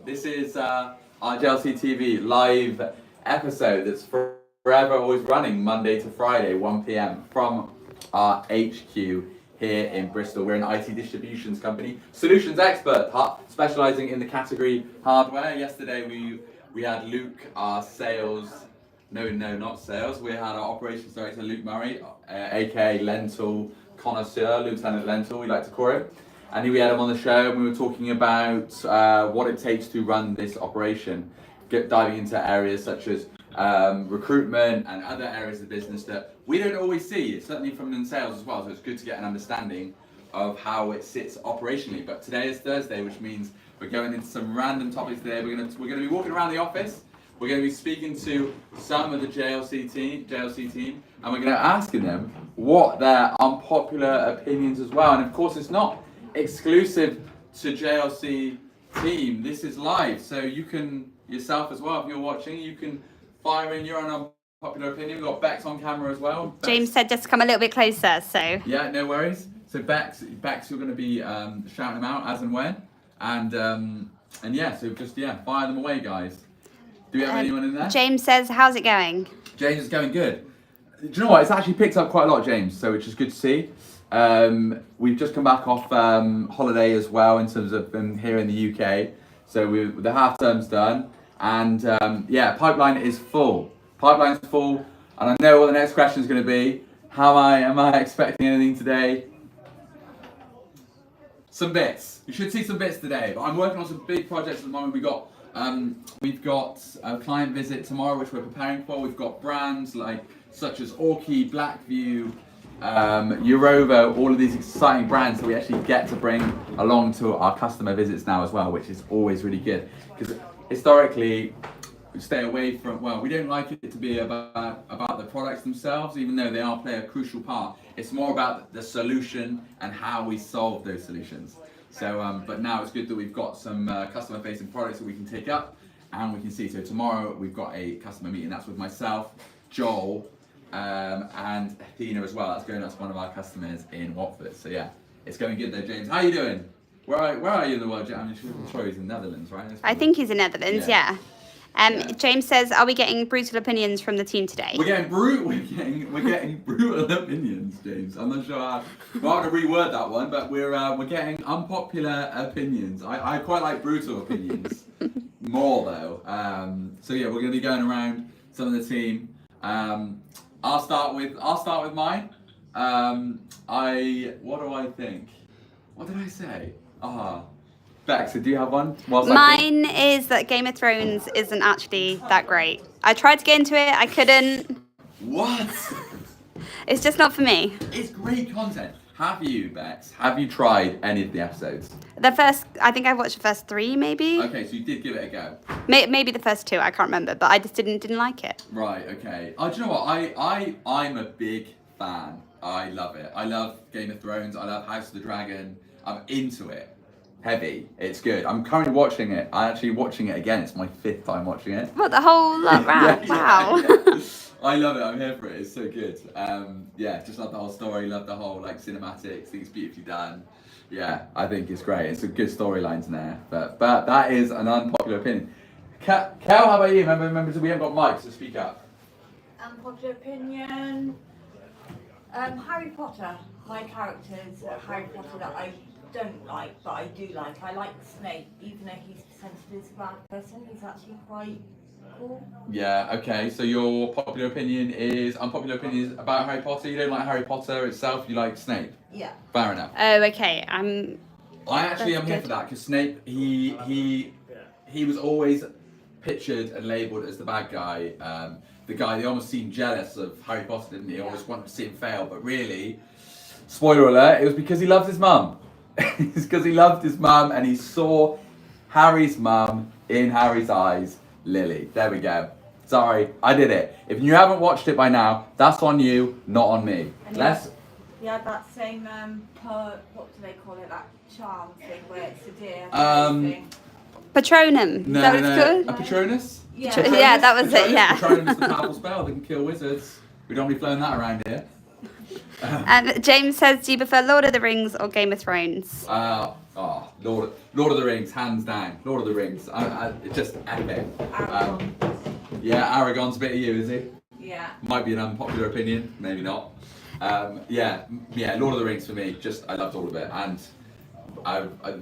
This is our JLC TV live episode that's forever always running Monday to Friday, 1 p.m. from our HQ here in Bristol. We're an IT distributions company, solutions expert, specialising in the category hardware. Yesterday we had Luke, our not sales. We had our operations director, Luke Murray, aka Lentil Connoisseur, Lieutenant Lentil, we like to call it. And we had him on the show, and we were talking about what it takes to run this operation, diving into areas such as recruitment and other areas of the business that we don't always see, certainly from in sales as well. So it's good to get an understanding of how it sits operationally. But today is Thursday, which means we're going into some random topics today. We're going to be walking around the office. We're going to be speaking to some of the JLC team, and we're going to ask them what their unpopular opinions as well. And of course, it's not exclusive to JLC Team. This is live, so you can yourself as well, if you're watching, you can fire in your own unpopular opinion. We've got Bex on camera as well. Bex. James said just to come a little bit closer, so. Yeah, no worries. So Bex, you're going to be shouting them out as and when, and yeah, so just fire them away, guys. Do we have anyone in there? James says, how's it going? James is going good. Do you know what? It's actually picked up quite a lot, James, so which is good to see. We've just come back off holiday as well in terms of here in the UK. So the half term's done, and pipeline is full. Pipeline's full, and I know what the next question is going to be. Am I expecting anything today? Some bits. You should see some bits today. But I'm working on some big projects at the moment. We've got a client visit tomorrow, which we're preparing for. We've got brands such as Orkey, Blackview, Eurova, all of these exciting brands that we actually get to bring along to our customer visits now as well, which is always really good. Because historically, we stay away from, we don't like it to be about the products themselves, even though they play a crucial part. It's more about the solution and how we solve those solutions. So, but now it's good that we've got some customer-facing products that we can take up and we can see. So tomorrow we've got a customer meeting. That's with myself, Joel, and Athena as well. That's going out to one of our customers in Watford. So yeah, it's going good though, James. How are you doing? Where are you in the world? I'm sure he's in the Netherlands, right? I think he's in Netherlands, yeah. James says, are we getting brutal opinions from the team today? We're getting brutal opinions, James. I'm not sure how to reword that one, but we're getting unpopular opinions. I quite like brutal opinions more though. So yeah, we're going to be going around some of the team. I'll start with mine. What do I think? What did I say? Bex, do you have one? Mine is that Game of Thrones isn't actually that great. I tried to get into it, I couldn't. What? It's just not for me. It's great content. Have you, Bex? Have you tried any of the episodes? I think I watched the first 3, maybe. Okay, so you did give it a go. Maybe the first 2, I can't remember, but I just didn't like it. Right. Okay. Do you know what? I'm a big fan. I love it. I love Game of Thrones. I love House of the Dragon. I'm into it. Heavy. It's good. I'm currently watching it. I'm actually watching it again. It's my 5th time watching it. What, the whole lot round? Wow. Yeah. I love it. I'm here for it. It's so good. Just love the whole story. Love the whole cinematics. Think it's beautifully done. Yeah, I think it's great. It's a good storylines in there. But that is an unpopular opinion. Kel, how about you? Remember, we haven't got mics to speak up. Unpopular opinion. Harry Potter. My characters are Harry Potter that I don't like, but I do like. I like Snape, even though he's presented as a bad person. He's actually quite cool. Yeah. Okay. So your unpopular opinion is about Harry Potter. You don't like Harry Potter itself. You like Snape. Yeah. Fair enough. Oh, okay. I actually am here for that because Snape, he was always pictured and labelled as the bad guy. The guy, they almost seemed jealous of Harry Potter, didn't he? Always wanted to see him fail, but really, spoiler alert, it was because he loved his mum. It's because he loved his mum and he saw Harry's mum in Harry's eyes, Lily. There we go. Sorry, I did it. If you haven't watched it by now, that's on you, not on me. Yeah, that same what do they call it? That charm thing where it's a deer. Patronum. No, is that what it's called? A Patronus? Yeah. Patronus? Yeah, that was it, yeah. Patronum is the powerful spell that can kill wizards. We don't be flowing that around here. James says, do you prefer Lord of the Rings or Game of Thrones? Lord of the Rings, hands down. Lord of the Rings. It's just epic. Aragon's a bit of you, is he? Yeah. Might be an unpopular opinion, maybe not. Lord of the Rings for me. I loved all of it, and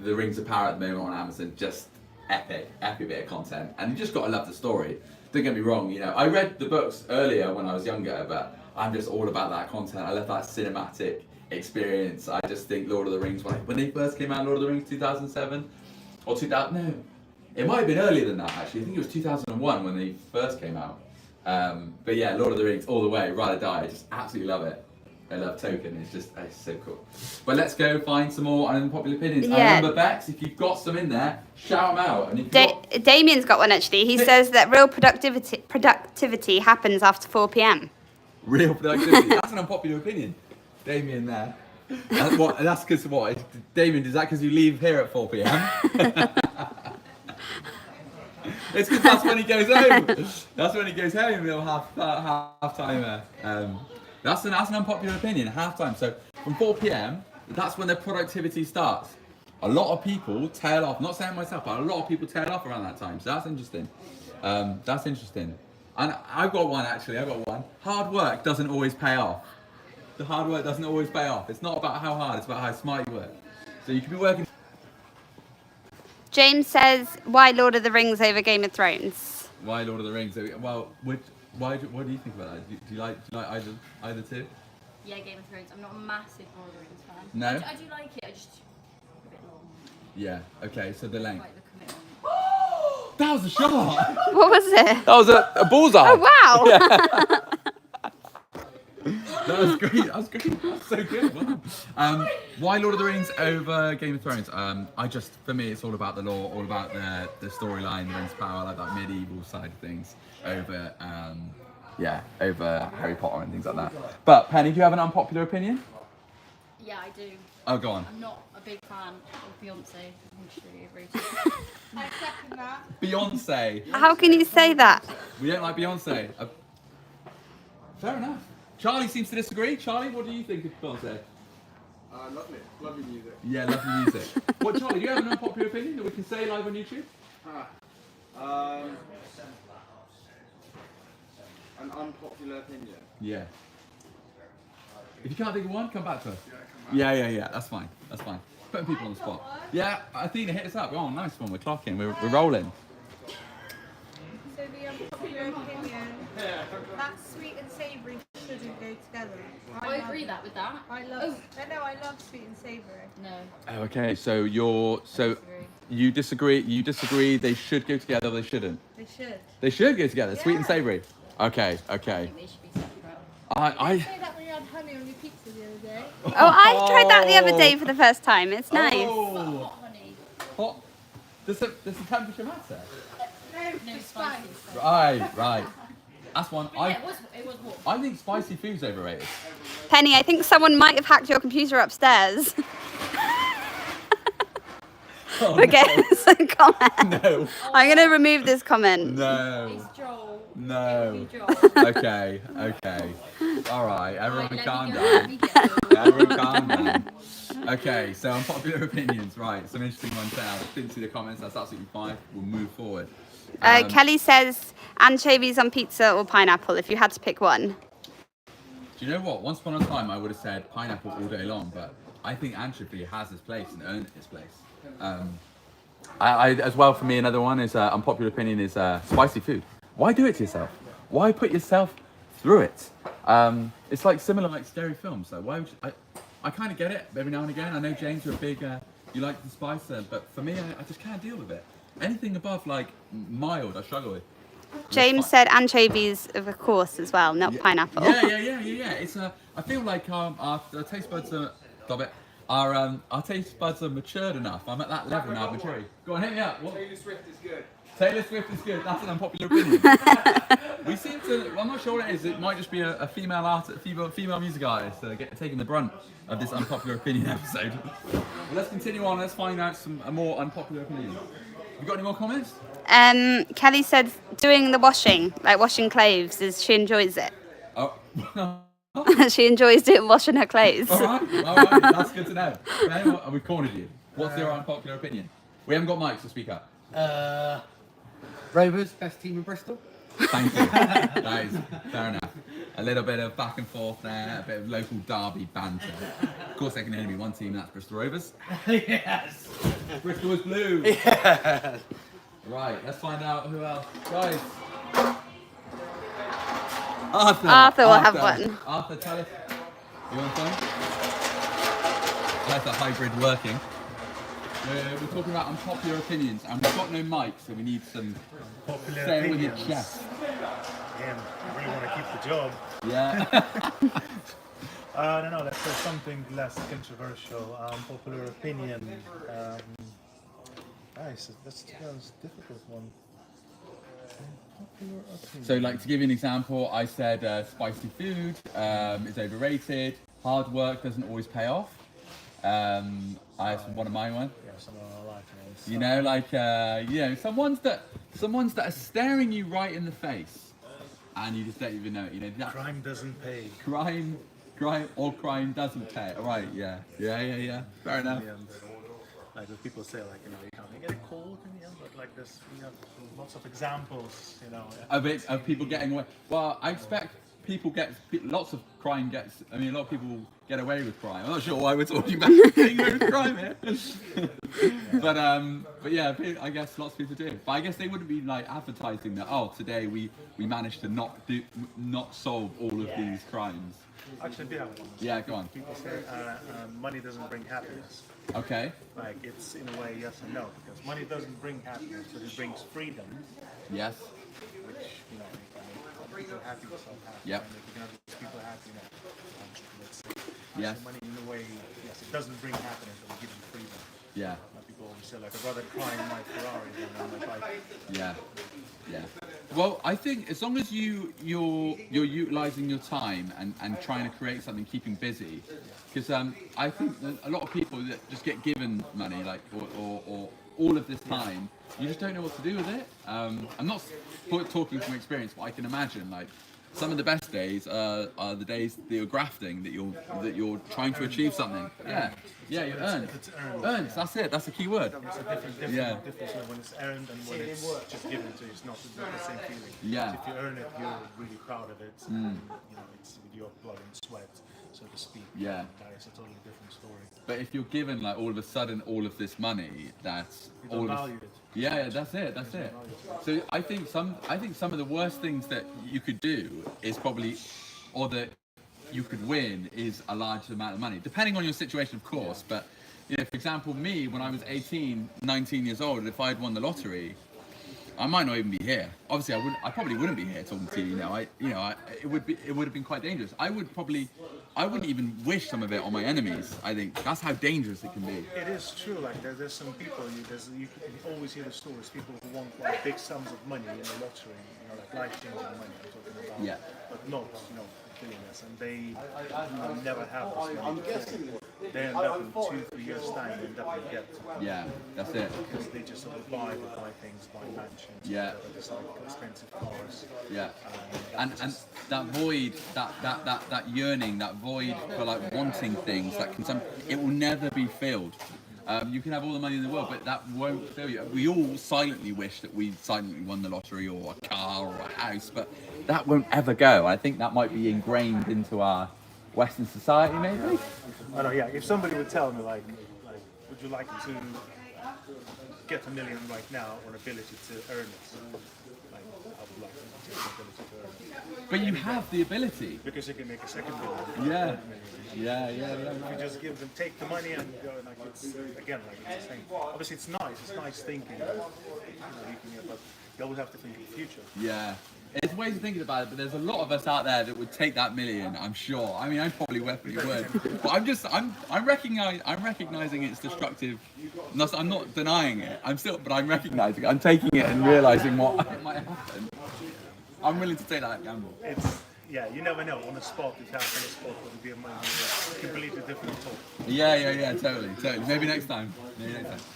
the Rings of Power at the moment on Amazon, just epic bit of content, and you just gotta love the story. Don't get me wrong, I read the books earlier when I was younger, but I'm just all about that content. I love that cinematic experience. I just think Lord of the Rings, when they first came out, Lord of the Rings 2007 or 2000, no, it might have been earlier than that actually. I think it was 2001 when they first came out. But yeah, Lord of the Rings all the way, ride or die. I just absolutely love it. I love Token. It's so cool. But let's go find some more unpopular opinions. Yeah. I remember, Bex, if you've got some in there, shout them out. And if you've Damien's got one actually. He says that real productivity happens after 4 p.m. Real productivity. That's an unpopular opinion. Damien there. That's because what? Damien, is that because you leave here at 4 p.m.? It's because that's when he goes home. That's when he goes home. He'll have half timer. That's an unpopular opinion. Half time. So from 4 p.m. that's when their productivity starts. A lot of people tail off. Not saying myself, but a lot of people tail off around that time. So that's interesting. And I've got one actually. Hard work doesn't always pay off. The hard work doesn't always pay off. It's not about how hard. It's about how smart you work. So you could be working. James says, why Lord of the Rings over Game of Thrones? Why Lord of the Rings? Well, what do you think about that? Do you like either two? Yeah, Game of Thrones. I'm not a massive Lord of the Rings fan. No? I do like it. I just a bit long. Yeah. Okay. So the length. Like the commitment. That was a shot. What was it? That was a bullseye. Oh wow! That was great. That's so good. Wow. Why Lord of the Rings over Game of Thrones? For me, it's all about the lore, all about the storyline, the Rings of Power, like that medieval side of things over Harry Potter and things like that. But Penny, do you have an unpopular opinion? Yeah, I do. Oh, go on. I'm not a big fan of Beyonce. I'm sure you agree. I second that. Beyonce. How can you say that? We don't like Beyonce. Fair enough. Charlie seems to disagree. Charlie, what do you think of Beyonce? Lovely music. Yeah, lovely music. What, Charlie, do you have an unpopular opinion that we can say live on YouTube? An unpopular opinion. Yeah. If you can't think of one, come back to us. Yeah. That's fine. Putting people on the spot. Yeah, Athena, hit us up. Oh, nice one. We're clocking. We're rolling. So the unpopular opinion that sweet and savoury shouldn't go together. I agree with that. I love sweet and savoury. No. Oh, okay. So Disagree. you disagree. They should go together. They shouldn't. They should. They should go together. Sweet and Yeah. savoury. Okay. I think they should be separate. I Say that when you had honey on your pizza the other day. Oh, I tried that the other day for the first time. It's nice. Oh, Hot honey. hot. Does the temperature matter? No, No the spice. spicy. Right. That's one. Yeah, it was hot. I think spicy food's overrated. Penny, I think someone might have hacked your computer upstairs. Oh, We're getting some comment. no. I'm going to remove this comment. No. It's Joel. No. It'll be Joel. Okay. All right. Everyone Right, calm let me go. down. Let me go. Everyone calm down. Okay, so unpopular opinions. Right, some interesting ones there. Didn't see the comments. That's absolutely fine. We'll move forward. Kelly says anchovies on pizza or pineapple if you had to pick one. Do you know what? Once upon a time, I would have said pineapple all day long, but I think anchovy has its place and earned its place. I as well, for me, another one is unpopular opinion is spicy food. Why do it to yourself? Why put yourself through it? It's like similar like scary films. So why would you, I kind of get it every now and again. I know James, you're a big you like the spice, but for me, I just can't deal with it. Anything above like mild, I struggle with. James said anchovies, of course, as well, not pineapple. Yeah. It's I feel like our taste buds are our taste buds are matured enough. I'm at that level now of maturity. Go on, hit me up. What? Taylor Swift is good. Taylor Swift is good. That's an unpopular opinion. We seem to. I'm not sure what it is. It might just be a female artist, female music artist taking the brunt of this unpopular opinion episode. Well, let's continue on. Let's find out some more unpopular opinions. You got any more comments? Kelly said doing the washing, like washing clothes, she enjoys it. Oh, She enjoys doing washing her clothes. All right, that's good to know. Anyone, we cornered you. What's your unpopular opinion? We haven't got mics, so speak up. Rovers, best team in Bristol. Thank you. That is fair enough. A little bit of back and forth there, a bit of local derby banter. Of course, there can only be one team, and that's Bristol Rovers. Yes. Bristol is blue. Yes. Right, let's find out who else. Guys. Arthur. Arthur will have one. Arthur, tell us. You on phone? That's the hybrid working. We're talking about unpopular opinions, and we've got no mic, so we need some. Popular Say it with your opinions. chest. Damn, I really want to keep the job. Yeah. No, let's say something less controversial. Popular opinion. Nice, that's a difficult one. Popular opinion. So, like, to give you an example, I said spicy food is overrated. Hard work doesn't always pay off. I have one of my ones. Yeah, some I like ones. You know, like some ones that are staring you right in the face, and you just don't even know it. You know, that Crime doesn't pay. crime doesn't pay. All right, yeah. Fair enough. In the end, like when people say, like, you know, you can't get a cold in the end, but like this, we have lots of examples, you know. Of people getting away. Well, I expect lots of crime gets. I mean, a lot of people get away with crime. I'm not sure why we're talking about getting away with crime here. But yeah, I guess lots of people do. But I guess they wouldn't be like advertising that. Oh, today we managed to not solve all of these crimes. Actually, we have one. Yeah, go on. People say money doesn't bring happiness. Okay. Like, it's in a way yes and no, because money doesn't bring happiness, but it brings freedom, Yes. which, you know, you can make other people happy, yourself happy, Yep. and if you can have these people happy, you know, let's say. Yes. So money, in a way, yes, it doesn't bring happiness, but it gives you freedom. Yeah. Like people always say, like, I'd rather cry in my Ferrari than on my bike. Yeah. Well, I think as long as you're utilizing your time and trying to create something, keeping busy, because I think that a lot of people that just get given money, like or all of this time, you just don't know what to do with it. I'm not talking from experience, but I can imagine like some of the best days are the days that you're grafting, that you're trying to achieve something. Yeah, you earn. It's earned. Earned. That's it. That's the key word. It's a different Yeah. difference when it's earned and when it's just given to you. It's not the same feeling. Yeah. If you earn it, you're really proud of it. And, you know, it's with your blood and sweat, so to speak. Yeah. That is a totally different story. But if you're given like all of a sudden all of this money, that's You don't value it. Yeah, that's it. So I think some of the worst things that you could do is probably, or that you could win, is a large amount of money, depending on your situation, of course. But you know, for example, me when I was 18, 19 years old, if I'd won the lottery, I might not even be here. Obviously, I probably wouldn't be here talking to you now. It would have been quite dangerous. I wouldn't even wish some of it on my enemies. I think that's how dangerous it can be. It is true. Like there's some people. You always hear the stories. People who want like big sums of money in the lottery. You know, like life-changing money. I'm talking about. Yeah. But not, you know, billionaires, and they never have this money before. They end up in 2-3 years' time. They end up in debt. Yeah, that's it. Because they just sort of buy things, buy mansions. Yeah. Just like expensive cars. Yeah, and that void, that yearning, that void for like wanting things that can it will never be filled. You can have all the money in the world, but that won't fill you. We all silently wish that we silently won the lottery or a car or a house, but that won't ever go. I think that might be ingrained into our Western society, maybe. I know. Yeah. If somebody would tell me like, would you like to get $1 million right now, or an ability to earn it? Like, I would like to get the ability to earn it. But you have the ability. Because you can make a second million. Yeah. third million. Yeah. If you just give them, take the money and go, like it's again, like it's the same. Obviously, it's nice thinking. You know, but you always have to think of the future. Yeah. There's ways of thinking about it, but there's a lot of us out there that would take that $1 million, I'm sure. I mean, I probably definitely would. But I'm recognizing its destructive. I'm not denying it. But I'm recognizing it. I'm taking it and realizing what might happen. I'm willing to take that gamble. Yeah, you never know. On the spot, if you have on the spot, it would be a completely different talk. Yeah, totally. Maybe next time.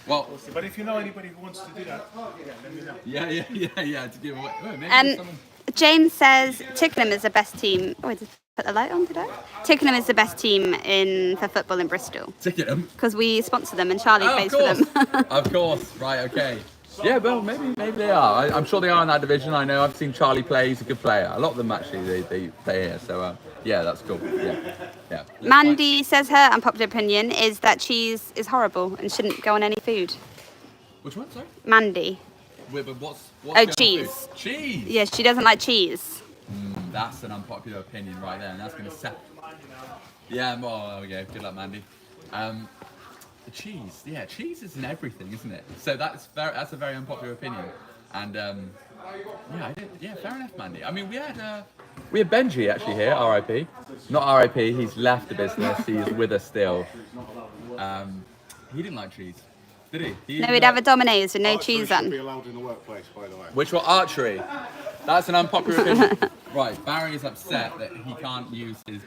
Well, but if you know anybody who wants to do that, yeah, let me know. Yeah, to give away. Oh, maybe someone... James says Twickenham is the best team. Oh, it's put the light on, did I? Tickenham is the best team for football in Bristol Tickenham. because we sponsor them and Charlie Oh, plays of course. for them. Of course. Right. Okay. Yeah. Well, maybe they are. I'm sure they are in that division. I know. I've seen Charlie play. He's a good player. A lot of them actually they play here. So yeah, that's cool. Yeah. Mandy says her unpopular opinion is that cheese is horrible and shouldn't go on any food. Which one? Sorry. Mandy. Wait, but what's Oh, going on cheese. food? Cheese. Yeah, she doesn't like cheese. That's an unpopular opinion right there, and that's gonna set. Yeah. Well, there we go. Good luck, Mandy. The cheese. Yeah, cheese is in everything, isn't it? So that's a very unpopular opinion, and yeah, fair enough, Mandy. I mean, we had Benji actually here, R.I.P. Not R.I.P. He's left the business. He's with us still. He didn't like cheese, did he? No, we'd have a Domino's with no Archery cheese should on. be allowed in the workplace, by the way. Which were archery. That's an unpopular opinion. Right, Barry is upset that he can't use his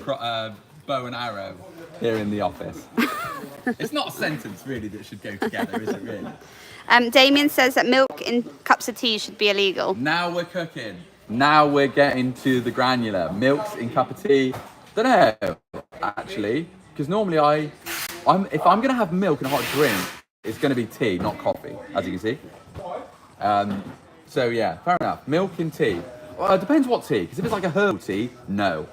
bow and arrow here in the office. It's not a sentence really that should go together, is it really? Damien says that milk in cups of tea should be illegal. Now we're cooking. Now we're getting to the granular. Milks in cup of tea. Don't know, actually, because normally if I'm gonna have milk in a hot drink, it's gonna be tea, not coffee, as you can see. So yeah, fair enough. Milk in tea. Well, it depends what tea. Because if it's like a herbal tea, no,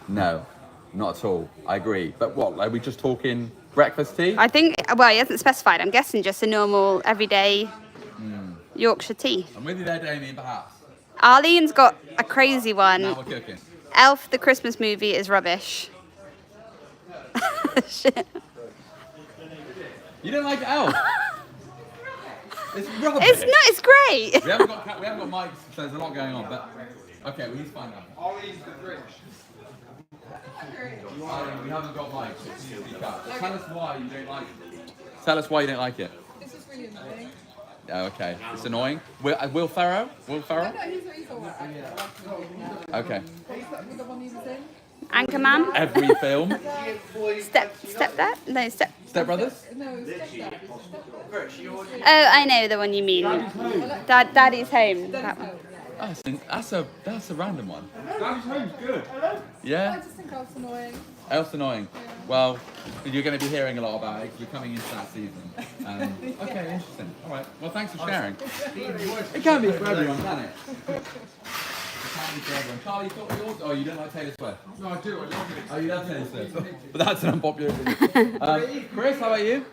not at all. I agree. But what? Are we just talking breakfast tea? I think, well, he hasn't specified. I'm guessing just a normal, everyday Yorkshire tea. I'm with you there, Damien, perhaps. Arlene's got a crazy Now one. we're cooking. Elf, the Christmas movie, is rubbish. Shit. You don't like Elf? It's rubbish. It's great. We haven't got mics, so there's a lot going on. But okay, we need to find out. Ollie's the Grinch. We haven't got mics. Speak up. Tell us why you don't like it. Tell us why you don't like it. This is really annoying. Oh, okay. It's annoying. Will Ferrell? Will Ferrell? No, he's all right. Okay. He's the one he was in. Anchorman. Every film. Step Brothers. No, Stepdad. Oh, I know the one you mean. Daddy's Home. That one. Oh, that's a random one. Daddy's Home's good. I Yeah. just think I was annoying. Elf's annoying. Well, you're going to be hearing a lot about it because we're coming into that season. Okay, interesting. All right. Well, thanks for sharing. It can be for everyone, can it? It can be for everyone. Charlie, you thought yours? Oh, you don't like Taylor Swift? No, I do. I love it. Oh, you love Taylor Swift. But that's an unpopular opinion. Chris, how about you?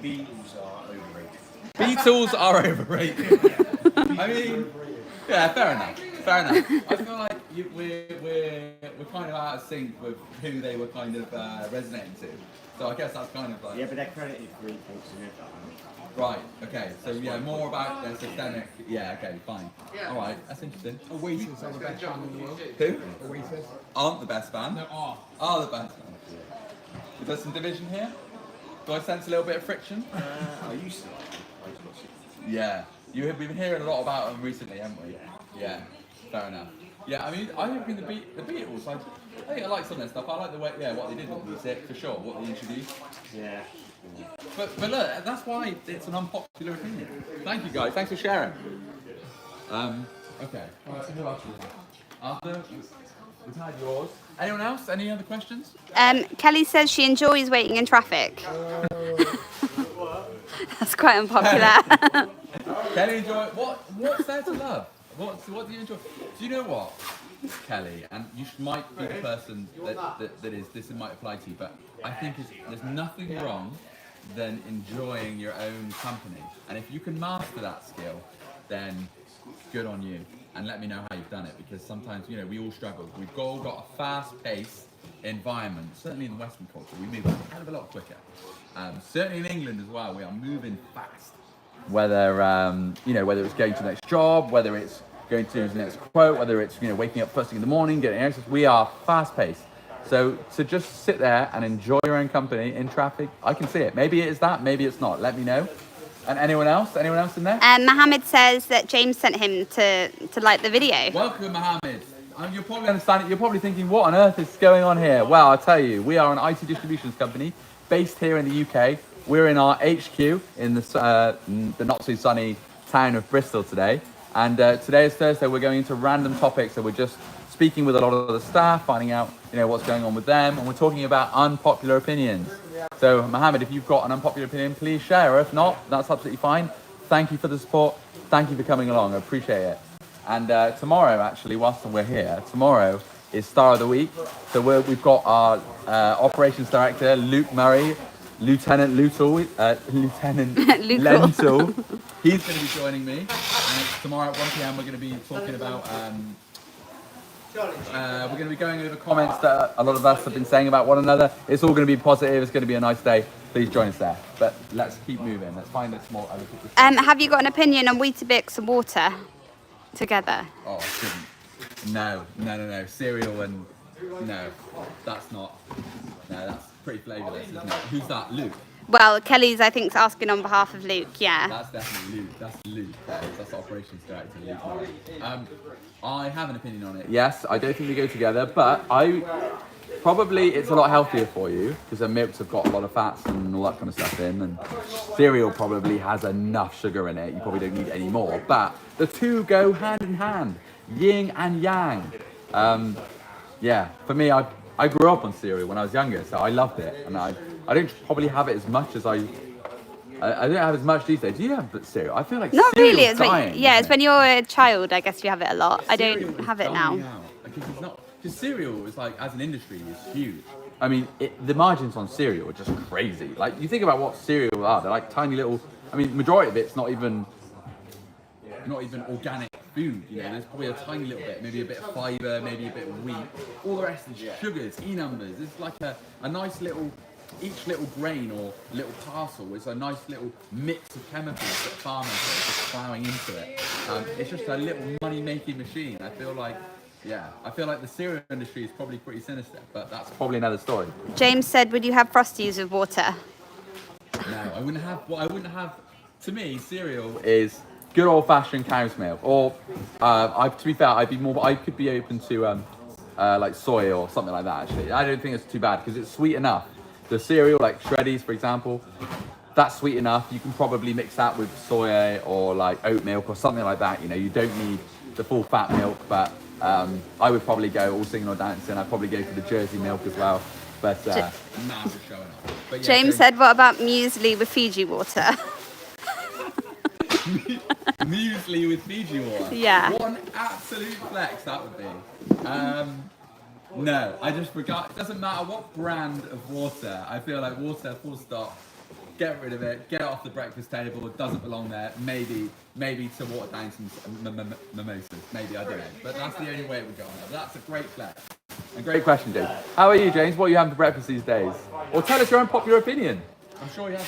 Beatles are overrated. Beatles are overrated. I mean, yeah, fair enough. I feel like we're kind of out of sync with who they were kind of resonating to. So I guess that's kind of like... Yeah, but they're credited for influencing it. Right, okay, so yeah, more about their systemic... Yeah, okay, fine. Alright, that's interesting. Oasis are the best band in the world. Who? Oasis. Aren't the best band? No, are. Are the best band. Is there some division here? Do I sense a little bit of friction? I used to like them. I used to watch it. Yeah, we've been hearing a lot about them recently, haven't we? Yeah, fair enough. Yeah, I mean, I think the Beatles, I think I like some of their stuff. I like the way, what they did with music, for sure, what they introduced. Yeah. But look, that's why it's an unpopular opinion. Thank you guys, thanks for sharing. Okay. Alright, so who else is there? Arthur, we've had yours. Anyone else? Any other questions? Kelly says she enjoys waiting in traffic. That's quite unpopular. Kelly, enjoy. What's there to love? What do you enjoy? Do you know what, Kelly? And you might be the person that is. This might apply to you, but I think there's nothing wrong than enjoying your own company. And if you can master that skill, then good on you. And let me know how you've done it, because sometimes we all struggle. We've all got a fast-paced environment. Certainly in the Western culture, we move a hell of a lot quicker. Certainly in England as well, we are moving fast. Whether whether it's going to the next job, whether it's going to the next quote, whether it's waking up first thing in the morning, getting exercise, we are fast-paced. So to just sit there and enjoy your own company in traffic, I can see it. Maybe it is that, maybe it's not. Let me know. And anyone else? Anyone else in there? Mohammed says that James sent him to like the video. Welcome, Mohammed. You'll probably understand it. You're probably thinking, what on earth is going on here? Well, I'll tell you. We are an IT distributions company based here in the UK. We're in our HQ in the not so sunny town of Bristol today. And today is Thursday. We're going into random topics. So we're just speaking with a lot of the staff, finding out, what's going on with them, and we're talking about unpopular opinions. So, Mohammed, if you've got an unpopular opinion, please share. If not, that's absolutely fine. Thank you for the support. Thank you for coming along. I appreciate it. And tomorrow, actually, whilst we're here, tomorrow is Star of the Week. So we've got our Operations Director, Luke Murray, Lieutenant Lentil. He's going to be joining me. And tomorrow at 1 p.m. we're going to be talking about... we're going to be going over comments that a lot of us have been saying about one another. It's all going to be positive. It's going to be a nice day. Please join us there. But let's keep moving. Let's find a small... Have you got an opinion on Weetabix and water together? Oh, I shouldn't. No. Cereal and... No, that's not... No, that's pretty flavourless, isn't it? Who's that? Luke? Well, Kelly's, I think, asking on behalf of Luke, yeah. That's definitely Luke. That's Luke. That's the Operations Director, Luke Murray. I have an opinion on it. Yes, I don't think they go together, but probably it's a lot healthier for you because the milks have got a lot of fats and all that kind of stuff in, and cereal probably has enough sugar in it. You probably don't need any more, but the two go hand in hand, yin and yang. Yeah, for me, I grew up on cereal when I was younger, so I loved it, and I don't probably have it as much as I don't have as much these days. Do you have cereal? I feel like not cereal's really. It's dying, it's when you're a child. I guess you have it a lot. I Cereal don't is have it now. dying out. Because cereal is like, as an industry, is huge. I mean, the margins on cereal are just crazy. Like, you think about what cereal are. They're like tiny little. I mean, majority of it's not even organic food. There's probably a tiny little bit, maybe a bit of fibre, maybe a bit of wheat. All the rest is sugars, numbers. It's like a nice little. Each little grain or little parcel is a nice little mix of chemicals that farmers are just ploughing into it. It's just a little money-making machine. I feel like the cereal industry is probably pretty sinister, but that's probably another story. James said, would you have Frosties with water? No, I wouldn't have. To me, cereal is good old-fashioned cow's milk. Or, to be fair, I could be open to like soy or something like that. Actually, I don't think it's too bad because it's sweet enough. The cereal, like Shreddies, for example, that's sweet enough. You can probably mix that with soy or like oat milk or something like that. You don't need the full fat milk, but I would probably go all singing or dancing. I'd probably go for the Jersey milk as well. But showing off. But yeah, James said, what about muesli with Fiji water? Muesli with Fiji water. Yeah. What an absolute flex that would be. No, I just forgot. It doesn't matter what brand of water. I feel like water, full stop. Get rid of it. Get it off the breakfast table. It doesn't belong there. Maybe to water down some mimosas. Maybe, I don't know. But that's the only way it would go on there. But that's a great flex. A great question, James. How are you, James? What are you having for breakfast these days? Or tell us your unpopular opinion. I'm sure you have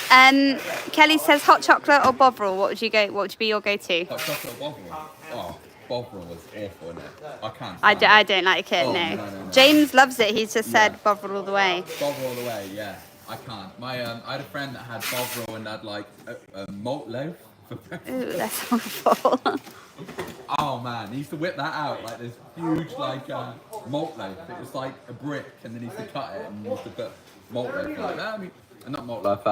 one. Kelly says hot chocolate or Bovril. What would be your go-to? Hot chocolate or Bovril? Oh. Bovril was awful, isn't it? I can't. I don't like it, no. No. James loves it. He's just said Bovril all the way. Bovril all the way, yeah. I can't. I had a friend that had Bovril and had like a malt loaf for breakfast. Ooh, that's awful. Oh man, he used to whip that out like this huge like malt loaf. It was like a brick, and then he used to cut it and he used to put malt loaf like that. Not malt loaf.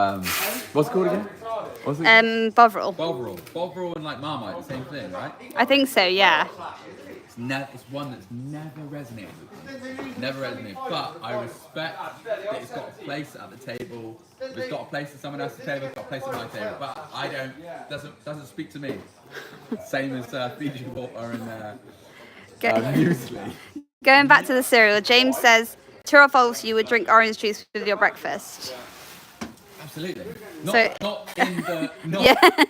What's it called again? Bovril. Bovril and like Marmite, the same thing, right? I think so, yeah. It's one that's never resonated with me. Never resonated. But I respect that it's got a place at the table. It's got a place at someone else's table. It's got a place at my table. But I don't. Doesn't speak to me. Same as Fiji water and muesli. Going back to the cereal, James says, true or false, you would drink orange juice with your breakfast. Absolutely. Yeah.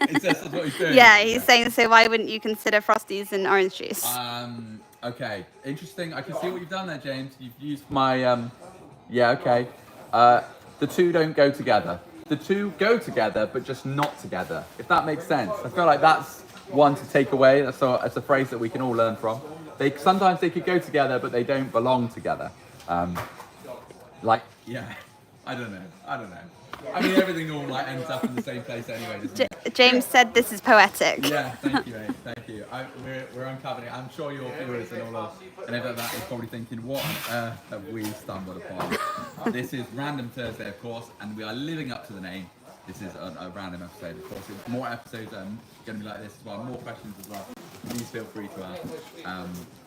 It's just what he's doing. Yeah, he's saying, so why wouldn't you consider Frosties and orange juice? Okay. Interesting. I can see what you've done there, James. You've used my, yeah, okay. The two don't go together. The two go together, but just not together, if that makes sense. I feel like that's one to take away. That's a phrase that we can all learn from. Sometimes they could go together, but they don't belong together. Yeah, I don't know. I mean, everything all like ends up in the same place anyway, doesn't it? James said this is poetic. Yeah, thank you, mate. Thank you. We're uncovering it. I'm sure your viewers and all and everything like that is probably thinking, what on earth have we stumbled upon? This is Random Thursday, of course, and we are living up to the name. This is a random episode, of course. More episodes are going to be like this as well. More questions as well. please feel free to ask.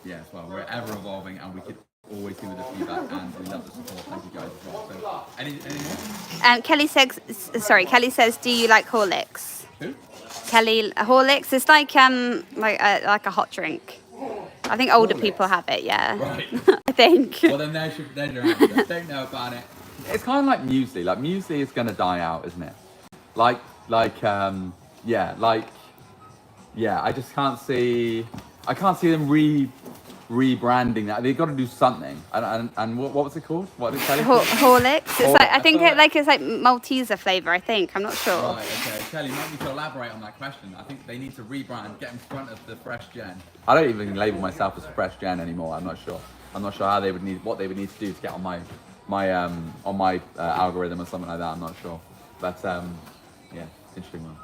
Yeah, as well. We're ever evolving, and we could always do with the feedback, and we love the support. Thank you guys as well. So, any more? Kelly says, do you like Horlicks? Who? Kelly, Horlicks. It's like a hot drink. I think older people have it. Yeah. Right. I think. Well, then they don't know about it. It's kind of like muesli. Like muesli is going to die out, isn't it? I just can't see. I can't see them rebranding that. They've got to do something. And what was it called? What did it say? Horlicks. It's like I think it's like Malteser flavour. I think I'm not sure. Right. Okay. Kelly, you might need to elaborate on that question. I think they need to rebrand, get in front of the fresh gen. I don't even label myself as fresh gen anymore. I'm not sure how they would need what they would need to do to get on my algorithm or something like that. I'm not sure. But yeah, interesting one.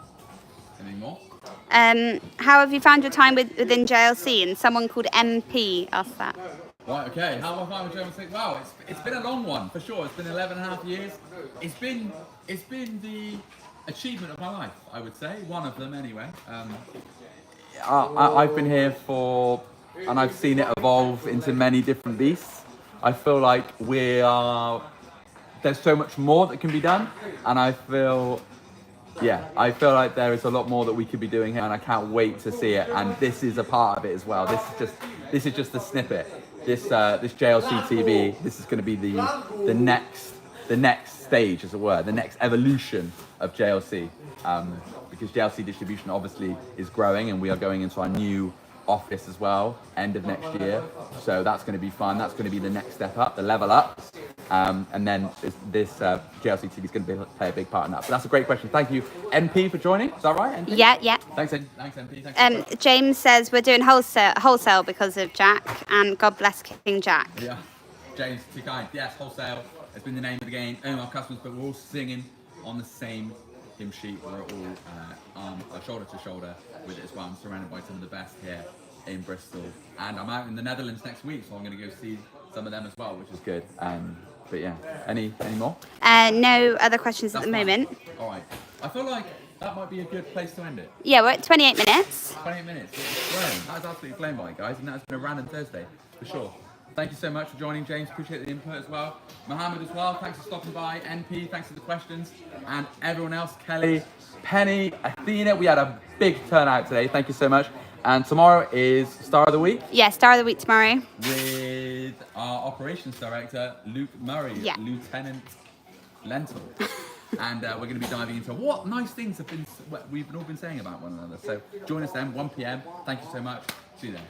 Anything more? How have you found your time within JLC? And someone called MP asked that. Right, okay. How have I found JLC? Wow, it's been a long one for sure. It's been 11 and a half years. It's been the achievement of my life, I would say. One of them, anyway. I've been here and I've seen it evolve into many different beasts. I feel like there's so much more that can be done, and I feel like there is a lot more that we could be doing here, and I can't wait to see it. And this is a part of it as well. This is just a snippet. This JLC TV. This is going to be the next stage, as it were, the next evolution of JLC. Because JLC Distribution obviously is growing, and we are going into our new office as well, end of next year. So that's going to be fun. That's going to be the next step up, the level up. And then this JLC TV is going to play a big part in that. So that's a great question. Thank you, MP, for joining. Is that right, MP? Yeah. Thanks, MP. Thanks. James says we're doing wholesale because of Jack, and God bless King Jack. Yeah, James, too kind. Yes, wholesale has been the name of the game. Own our customers, but we're all singing on the same hymn sheet. We're all shoulder to shoulder with it as well. I'm surrounded by some of the best here in Bristol, and I'm out in the Netherlands next week, so I'm going to go see some of them as well, which is good. But yeah, any more? No other questions at the moment. All right. I feel like that might be a good place to end it. Yeah, we're at 28 minutes. 28 minutes. It's flown. That was absolutely flown by, guys, and that's been a random Thursday for sure. Thank you so much for joining, James. Appreciate the input as well. Mohammed as well. Thanks for stopping by. NP, thanks for the questions, and everyone else. Kelly, Penny, Athena. We had a big turnout today. Thank you so much. And tomorrow is Star of the Week. Yeah, Star of the Week tomorrow. With our operations director, Luke Murray, yeah. Lieutenant Lentil. And we're going to be diving into what nice things we've all been saying about one another. So join us then, 1 p.m. Thank you so much. See you then.